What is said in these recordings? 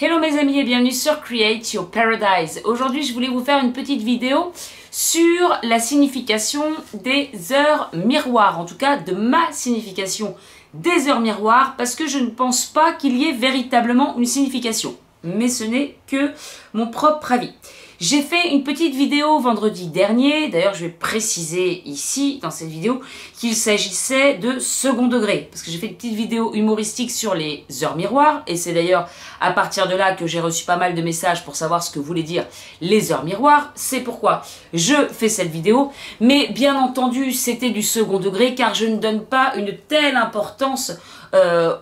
Hello mes amis et bienvenue sur Create Your Paradise. Aujourd'hui je voulais vous faire une petite vidéo sur la signification des heures miroirs, en tout cas de ma signification des heures miroirs, parce que je ne pense pas qu'il y ait véritablement une signification, mais ce n'est que mon propre avis. J'ai fait une petite vidéo vendredi dernier, d'ailleurs je vais préciser ici dans cette vidéo qu'il s'agissait de second degré, parce que j'ai fait une petite vidéo humoristique sur les heures miroirs, et c'est d'ailleurs à partir de là que j'ai reçu pas mal de messages pour savoir ce que voulaient dire les heures miroirs, c'est pourquoi je fais cette vidéo, mais bien entendu c'était du second degré car je ne donne pas une telle importance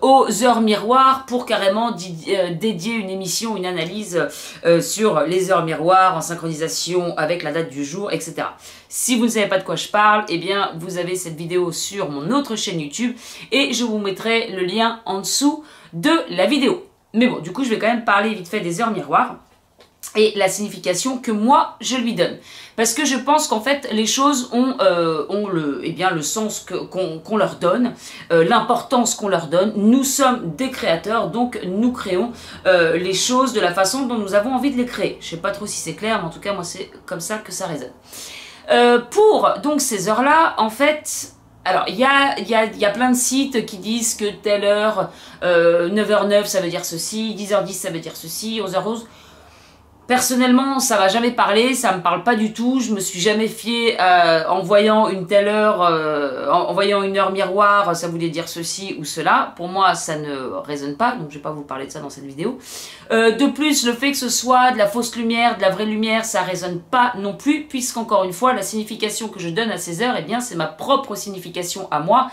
aux heures miroirs pour carrément dédier une émission, une analyse sur les heures miroirs en synchronisation avec la date du jour, etc. Si vous ne savez pas de quoi je parle, eh bien vous avez cette vidéo sur mon autre chaîne YouTube et je vous mettrai le lien en dessous de la vidéo. Mais bon, du coup je vais quand même parler vite fait des heures miroirs et la signification que moi je lui donne. Parce que je pense qu'en fait les choses ont le sens qu'on leur donne, l'importance qu'on leur donne. Nous sommes des créateurs, donc nous créons les choses de la façon dont nous avons envie de les créer. Je sais pas trop si c'est clair, mais en tout cas moi c'est comme ça que ça résonne. Pour donc ces heures-là, en fait... Alors, il y a plein de sites qui disent que telle heure, 9h09 ça veut dire ceci, 10h10 ça veut dire ceci, 11h11... Personnellement, ça m'a jamais parlé, ça me parle pas du tout. Je me suis jamais fiée en voyant une telle heure, en voyant une heure miroir, ça voulait dire ceci ou cela. Pour moi, ça ne résonne pas, donc je vais pas vous parler de ça dans cette vidéo. De plus, le fait que ce soit de la fausse lumière, de la vraie lumière, ça résonne pas non plus, puisqu'encore une fois, la signification que je donne à ces heures, eh bien, c'est ma propre signification à moi.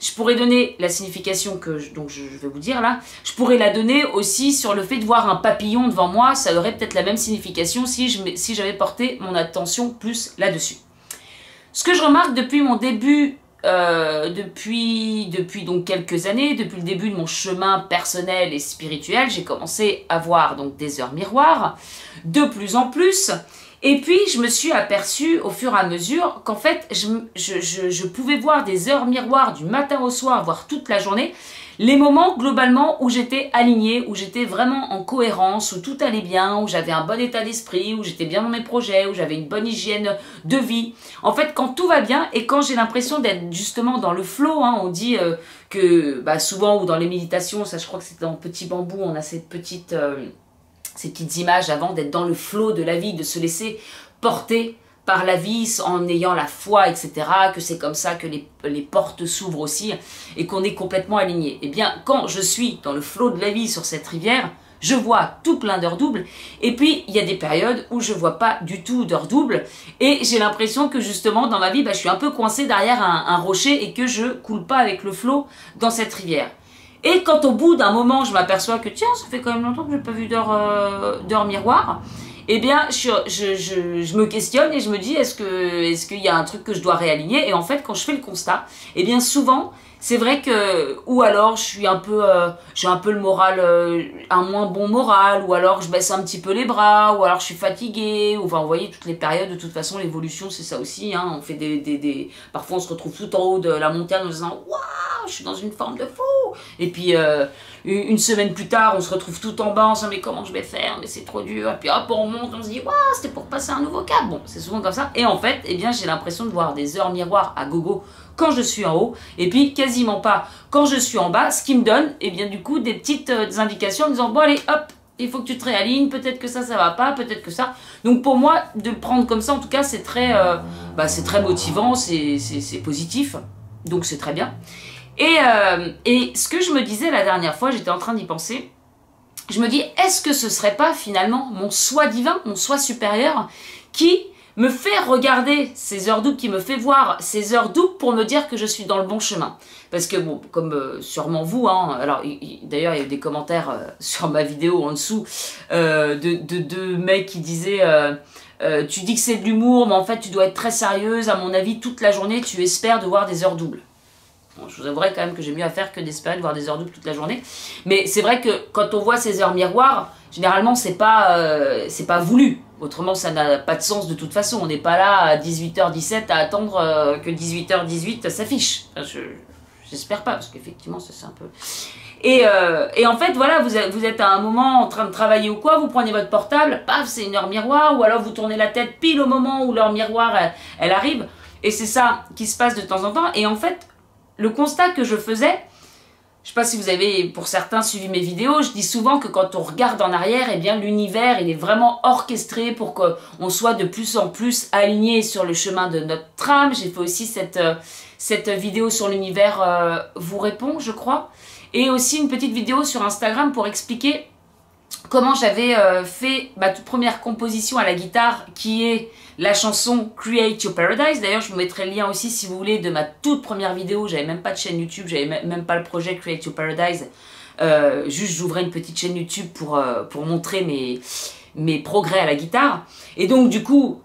Je pourrais donner la signification que je vais vous dire là, je pourrais la donner aussi sur le fait de voir un papillon devant moi, ça aurait peut-être la même signification si j'avais porté mon attention plus là-dessus. Ce que je remarque depuis mon début, depuis donc quelques années, depuis le début de mon chemin personnel et spirituel, j'ai commencé à voir donc des heures miroirs de plus en plus. Et puis, je me suis aperçue au fur et à mesure qu'en fait, je pouvais voir des heures miroirs du matin au soir, voire toute la journée, les moments globalement où j'étais alignée, où j'étais vraiment en cohérence, où tout allait bien, où j'avais un bon état d'esprit, où j'étais bien dans mes projets, où j'avais une bonne hygiène de vie. En fait, quand tout va bien et quand j'ai l'impression d'être justement dans le flow, hein, on dit que souvent, ou dans les méditations, ça je crois que c'est dans Petit Bambou, on a cette petite... ces petites images avant d'être dans le flot de la vie, de se laisser porter par la vie en ayant la foi, etc., que c'est comme ça que les portes s'ouvrent aussi et qu'on est complètement aligné. Eh bien, quand je suis dans le flot de la vie sur cette rivière, je vois tout plein d'heures doubles et puis il y a des périodes où je vois pas du tout d'heures doubles et j'ai l'impression que justement dans ma vie, je suis un peu coincée derrière un rocher et que je coule pas avec le flot dans cette rivière. Et quand au bout d'un moment, je m'aperçois que tiens, ça fait quand même longtemps que je n'ai pas vu d'heure miroir, eh bien, je me questionne et je me dis, est-ce qu'il y a un truc que je dois réaligner? Et en fait, quand je fais le constat, eh bien souvent, c'est vrai que, ou alors j'ai un peu le moral, un moins bon moral, ou alors je baisse un petit peu les bras, ou alors je suis fatiguée, ou enfin, vous voyez, toutes les périodes, de toute façon, l'évolution, c'est ça aussi, hein, on fait parfois on se retrouve tout en haut de la montagne en se disant, waouh, je suis dans une forme de fou, et puis une semaine plus tard, on se retrouve tout en bas, on se dit, mais comment je vais faire, mais c'est trop dur, et puis hop, on monte, on se dit, waouh, c'était pour passer un nouveau cap, bon, c'est souvent comme ça, et en fait, eh bien, j'ai l'impression de voir des heures miroirs à gogo quand je suis en haut, et puis quasiment pas quand je suis en bas, ce qui me donne, et bien du coup, des petites indications en disant, bon allez, hop, il faut que tu te réalignes, peut-être que ça va pas, peut-être que ça. Donc pour moi, de prendre comme ça, en tout cas, c'est très motivant, c'est positif, donc c'est très bien. Et ce que je me disais la dernière fois, j'étais en train d'y penser, je me dis, est-ce que ce serait pas finalement mon soi divin, mon soi supérieur, qui me fait regarder ces heures doubles, qui me fait voir ces heures doubles pour me dire que je suis dans le bon chemin. Parce que, bon, comme sûrement vous, hein, alors d'ailleurs il y a eu des commentaires sur ma vidéo en dessous de mecs qui disaient tu dis que c'est de l'humour, mais en fait tu dois être très sérieuse, à mon avis toute la journée tu espères de voir des heures doubles. Bon, je vous avouerai quand même que j'ai mieux à faire que d'espérer de voir des heures doubles toute la journée. Mais c'est vrai que quand on voit ces heures miroirs, généralement c'est pas voulu. Autrement, ça n'a pas de sens de toute façon. On n'est pas là à 18h17 à attendre que 18h18 s'affiche. Enfin, j'espère pas, parce qu'effectivement, c'est un peu... Et en fait, voilà, vous êtes à un moment en train de travailler ou quoi, vous prenez votre portable, paf, c'est une heure miroir, ou alors vous tournez la tête pile au moment où l'heure miroir, elle arrive. Et c'est ça qui se passe de temps en temps. Et en fait, le constat que je faisais, je sais pas si vous avez, pour certains, suivi mes vidéos, je dis souvent que quand on regarde en arrière, eh bien l'univers, il est vraiment orchestré pour qu'on soit de plus en plus aligné sur le chemin de notre trame. J'ai fait aussi cette vidéo sur l'univers vous répond, je crois. Et aussi une petite vidéo sur Instagram pour expliquer comment j'avais fait ma toute première composition à la guitare, qui est la chanson Create Your Paradise. D'ailleurs, je vous mettrai le lien aussi si vous voulez de ma toute première vidéo. J'avais même pas de chaîne YouTube, j'avais même pas le projet Create Your Paradise. Juste, j'ouvrais une petite chaîne YouTube pour montrer mes progrès à la guitare. Et donc, du coup,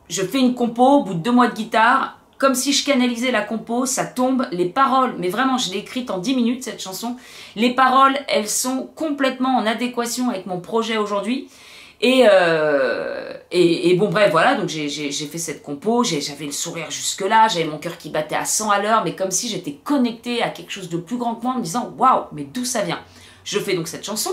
je fais une compo au bout de 2 mois de guitare. Comme si je canalisais la compo, ça tombe, les paroles, mais vraiment, je l'ai écrite en 10 minutes, cette chanson. Les paroles, elles sont complètement en adéquation avec mon projet aujourd'hui. Et bon, bref, voilà, donc j'ai fait cette compo, j'avais le sourire jusque-là, j'avais mon cœur qui battait à 100 à l'heure, mais comme si j'étais connectée à quelque chose de plus grand que moi, en me disant, waouh, mais d'où ça vient? Je fais donc cette chanson.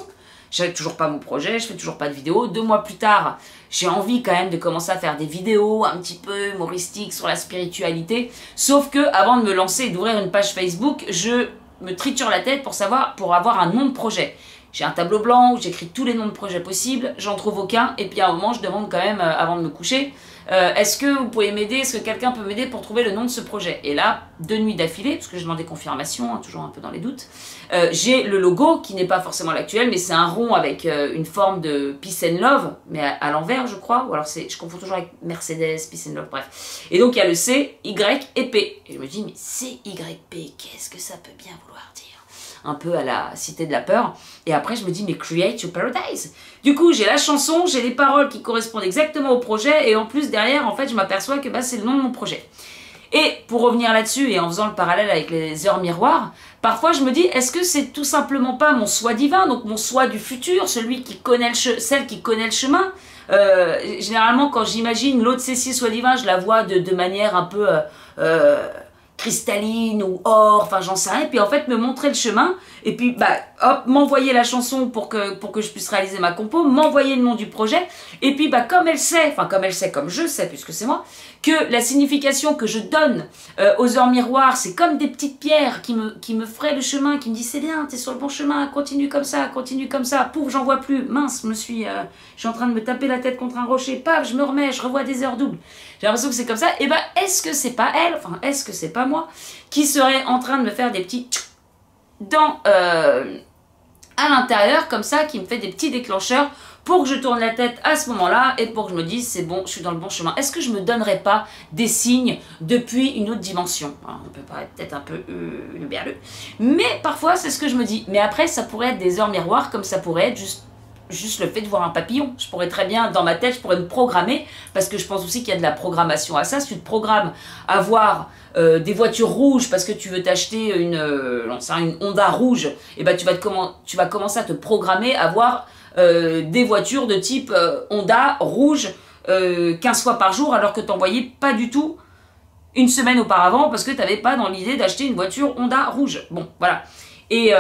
J'avais toujours pas mon projet, je fais toujours pas de vidéo. 2 mois plus tard, j'ai envie quand même de commencer à faire des vidéos un petit peu humoristiques sur la spiritualité. Sauf que avant de me lancer et d'ouvrir une page Facebook, je me triture la tête pour avoir un nom de projet. J'ai un tableau blanc où j'écris tous les noms de projets possibles, j'en trouve aucun, et puis à un moment je demande quand même, avant de me coucher, est-ce que vous pouvez m'aider, est-ce que quelqu'un peut m'aider pour trouver le nom de ce projet? Et là, 2 nuits d'affilée, parce que je demandais confirmation, hein, toujours un peu dans les doutes, j'ai le logo qui n'est pas forcément l'actuel, mais c'est un rond avec une forme de Peace and Love, mais à l'envers je crois, ou alors je confonds toujours avec Mercedes, Peace and Love, bref. Et donc il y a le C, Y et P. Et je me dis, mais C, Y, P, qu'est-ce que ça peut bien vouloir dire? Un peu à la Cité de la Peur. Et après, je me dis, mais Create Your Paradise. Du coup, j'ai la chanson, j'ai les paroles qui correspondent exactement au projet, et en plus, derrière, en fait, je m'aperçois que bah, c'est le nom de mon projet. Et pour revenir là-dessus, et en faisant le parallèle avec les heures miroirs, parfois, je me dis, est-ce que c'est tout simplement pas mon soi divin, donc mon soi du futur, celui qui connaît celle qui connaît le chemin? Généralement, quand j'imagine l'autre Cécile soi divin, je la vois de manière un peu... cristalline ou or, enfin j'en sais rien, et puis en fait me montrer le chemin, et puis bah hop, m'envoyer la chanson pour que je puisse réaliser ma compo, m'envoyer le nom du projet, et puis bah comme je sais, puisque c'est moi, que la signification que je donne aux heures miroirs, c'est comme des petites pierres qui me feraient le chemin, qui me disent c'est bien, t'es sur le bon chemin, continue comme ça, pouf, j'en vois plus, mince, je suis en train de me taper la tête contre un rocher, paf, je me remets, je revois des heures doubles. J'ai l'impression que c'est comme ça, et bah est-ce que c'est pas elle, enfin est-ce que c'est pas moi, qui serait en train de me faire des petits à l'intérieur, comme ça, qui me fait des petits déclencheurs pour que je tourne la tête à ce moment-là et pour que je me dise c'est bon, je suis dans le bon chemin. Est-ce que je me donnerais pas des signes depuis une autre dimension? Alors, on peut paraître peut-être un peu berleux, mais parfois c'est ce que je me dis. Mais après, ça pourrait être des heures miroirs, comme ça pourrait être juste le fait de voir un papillon. Je pourrais très bien, dans ma tête, je pourrais me programmer, parce que je pense aussi qu'il y a de la programmation à ça. Si tu te programmes à voir des voitures rouges parce que tu veux t'acheter une Honda rouge, et ben tu vas commencer à te programmer à voir des voitures de type Honda rouge 15 fois par jour, alors que tu n'en voyais pas du tout une semaine auparavant parce que tu n'avais pas dans l'idée d'acheter une voiture Honda rouge. Bon, voilà. Et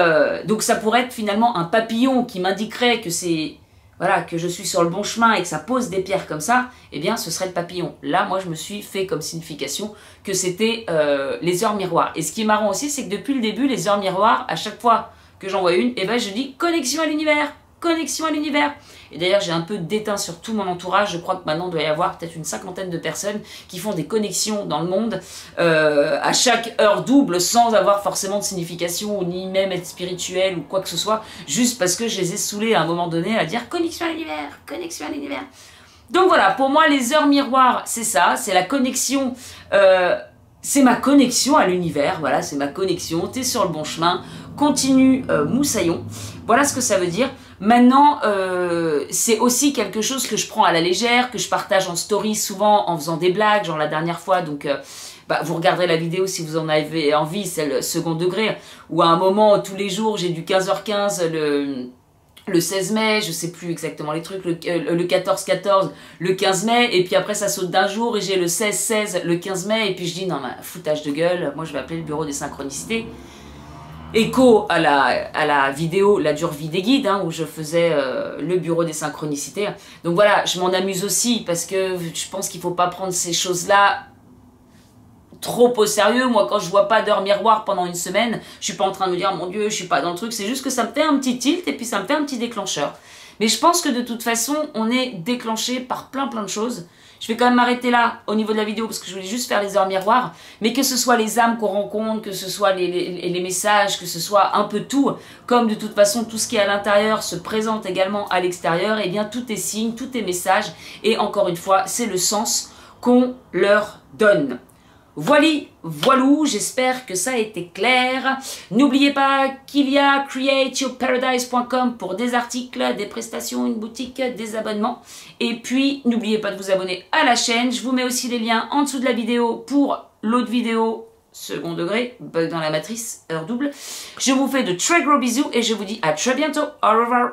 donc ça pourrait être finalement un papillon qui m'indiquerait que c'est voilà, que je suis sur le bon chemin et que ça pose des pierres comme ça, eh bien ce serait le papillon. Là, moi je me suis fait comme signification que c'était les heures miroirs. Et ce qui est marrant aussi, c'est que depuis le début, les heures miroirs, à chaque fois que j'en vois une, eh ben je dis connexion à l'univers, connexion à l'univers. Et d'ailleurs, j'ai un peu déteint sur tout mon entourage. Je crois que maintenant, il doit y avoir peut-être une 50aine de personnes qui font des connexions dans le monde à chaque heure double, sans avoir forcément de signification, ni même être spirituel ou quoi que ce soit, juste parce que je les ai saoulés à un moment donné à dire connexion à l'univers, connexion à l'univers. Donc voilà, pour moi, les heures miroirs, c'est ça, c'est la connexion... c'est ma connexion à l'univers, voilà, c'est ma connexion, t'es sur le bon chemin, continue moussaillon, voilà ce que ça veut dire. Maintenant, c'est aussi quelque chose que je prends à la légère, que je partage en story souvent en faisant des blagues, genre la dernière fois, donc vous regarderez la vidéo si vous en avez envie, c'est le second degré, où à un moment, tous les jours, j'ai du 15h15, le 16 mai, je sais plus exactement les trucs, le 14-14, le 15 mai, et puis après ça saute d'un jour, et j'ai le 16-16, le 15 mai, et puis je dis non, mais foutage de gueule, moi je vais appeler le bureau des synchronicités. écho à la vidéo, la dure vie des guides, hein, où je faisais le bureau des synchronicités. Donc voilà, je m'en amuse aussi parce que je pense qu'il ne faut pas prendre ces choses-là trop au sérieux. Moi, quand je vois pas d'heure miroir pendant une semaine, je suis pas en train de me dire, mon Dieu, je suis pas dans le truc. C'est juste que ça me fait un petit tilt et puis ça me fait un petit déclencheur. Mais je pense que de toute façon, on est déclenché par plein de choses. Je vais quand même m'arrêter là au niveau de la vidéo parce que je voulais juste faire les heures miroirs. Mais que ce soit les âmes qu'on rencontre, que ce soit les messages, que ce soit un peu tout, comme de toute façon tout ce qui est à l'intérieur se présente également à l'extérieur, et bien tout est signe, tout est message. Et encore une fois, c'est le sens qu'on leur donne. Voilou, j'espère que ça a été clair. N'oubliez pas qu'il y a createyourparadise.com pour des articles, des prestations, une boutique, des abonnements. Et puis, n'oubliez pas de vous abonner à la chaîne. Je vous mets aussi les liens en dessous de la vidéo pour l'autre vidéo, second degré, bug dans la matrice, heure double. Je vous fais de très gros bisous et je vous dis à très bientôt. Au revoir.